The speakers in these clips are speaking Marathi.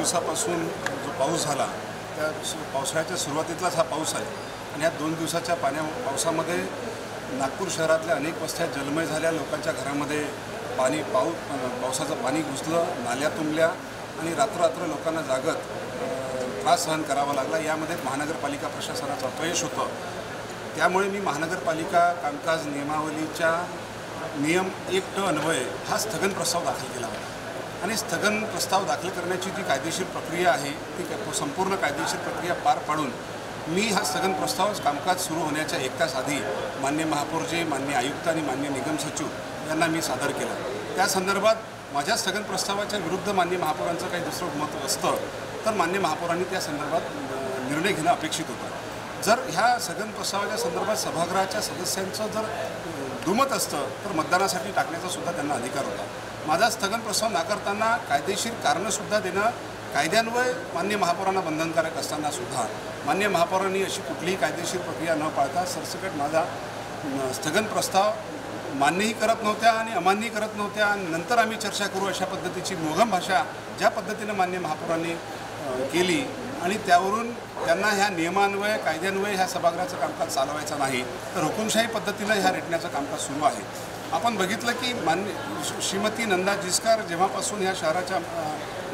दिवसापासून जो पाऊस झाला त्या पावसाळ्याच्या सुरुवातीतलाच हा पाऊस आहे आणि या 2 दिवसाच्या पावसामध्ये नागपूर शहरातल्या अनेक वस्त्या जलमय झाल्या। लोकांच्या घरामध्ये पावसाचं पाणी घुसलं, नाल्या तुंबल्या आणि रात्र लोकांना जागत त्रास सहन करावा लागला। यामध्ये महानगरपालिका प्रशासनाचं अपयश होतं। त्यामुळे मी महानगरपालिका कामकाज नियमावलीच्या नियम 1 अन्वये हा स्थगन प्रस्ताव दाखल केला होता आणि स्थगन प्रस्ताव दाखल करण्याची जी कायदेशीर प्रक्रिया आहे ती संपूर्ण कायदेशीर प्रक्रिया पार पाडून मी हा स्थगन प्रस्ताव कामकाज सुरू होण्याच्या 1 तास आधी माननीय महापौरजी, माननीय आयुक्त आणि माननीय निगम सचिव यांना मी सादर केला। त्या संदर्भात माझ्या स्थगन प्रस्तावाच्या विरुद्ध माननीय महापौरांचं काही दुसरं मत असतं तर माननीय महापौरांनी त्या संदर्भात निर्णय घेणं अपेक्षित होतं। जर ह्या स्थगन प्रस्तावाच्या संदर्भात सभागृहाच्या सदस्यांचं जर दुमत असतं तर मतदानासाठी टाकण्याचा सुद्धा त्यांना अधिकार होता। माझा स्थगन प्रस्ताव नाकारताना कायदेशीर कारणंसुद्धा देणं कायद्यान्वये माननीय महापौरांना बंधनकारक असताना सुद्धा माननीय महापौरांनी अशी कुठलीही कायदेशीर प्रक्रिया न पाळता सरसकट माझा स्थगन प्रस्ताव मान्यही करत नव्हत्या आणि अमान्यही करत नव्हत्या आणि नंतर आम्ही चर्चा करू अशा पद्धतीची मोघम भाषा ज्या पद्धतीनं माननीय महापौरांनी केली आणि त्यावरून त्यांना ह्या नियमान्वये कायद्यान्वये ह्या सभागृहाचं कामकाज चालवायचं नाही तर हुकुमशाही पद्धतीनं ह्या रेटण्याचं कामकाज सुरू आहे। आपण बघितलं की श्रीमती नंदा जिचकार जेव्हापासून ह्या शहराच्या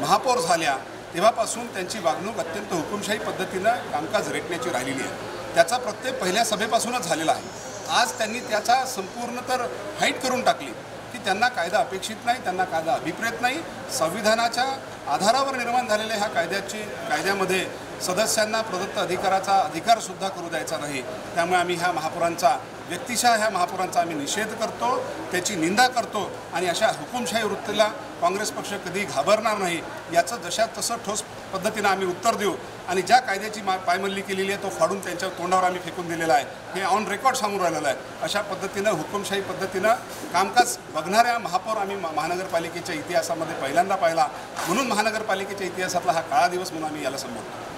महापौर झाल्या तेव्हापासून त्यांची वागणूक अत्यंत हुकुमशाही पद्धतीनं कामकाज रेटण्याची राहिलेली आहे। त्याचा प्रत्यय पहिल्या सभेपासूनच झालेला आहे। आज त्यांनी त्याचा संपूर्ण तर हाईट करून टाकली की त्यांना कायदा अपेक्षित नाही, त्यांना कायदा अभिप्रेत नाही। संविधानाच्या आधारावर निर्माण झालेल्या ह्या कायद्यामध्ये सदस्यांना प्रदत्त अधिकाराचा अधिकारसुद्धा करू द्यायचा नाही। त्यामुळे आम्ही ह्या महापौरांचा व्यक्तिशः ह्या महापौरांचा आम्ही निषेध करतो, त्याची निंदा करतो आणि अशा हुकुमशाही वृत्तीला काँग्रेस पक्ष कधी घाबरणार नाही याचं जशा तसं ठोस पद्धतीनं आम्ही उत्तर देऊ आणि ज्या कायद्याची पायमल्ली केलेली आहे तो फाडून त्यांच्या तोंडावर आम्ही फेकून दिलेला आहे हे ऑन रेकॉर्ड सांगून राहिलेलं आहे। अशा पद्धतीनं हुकुमशाही पद्धतीनं कामकाज बघणाऱ्या महापौर आम्ही महानगरपालिकेच्या इतिहासामध्ये पहिल्यांदा पाहिला, म्हणून महानगरपालिकेच्या इतिहासातला हा काळा दिवस म्हणून आम्ही याला संबोधतो।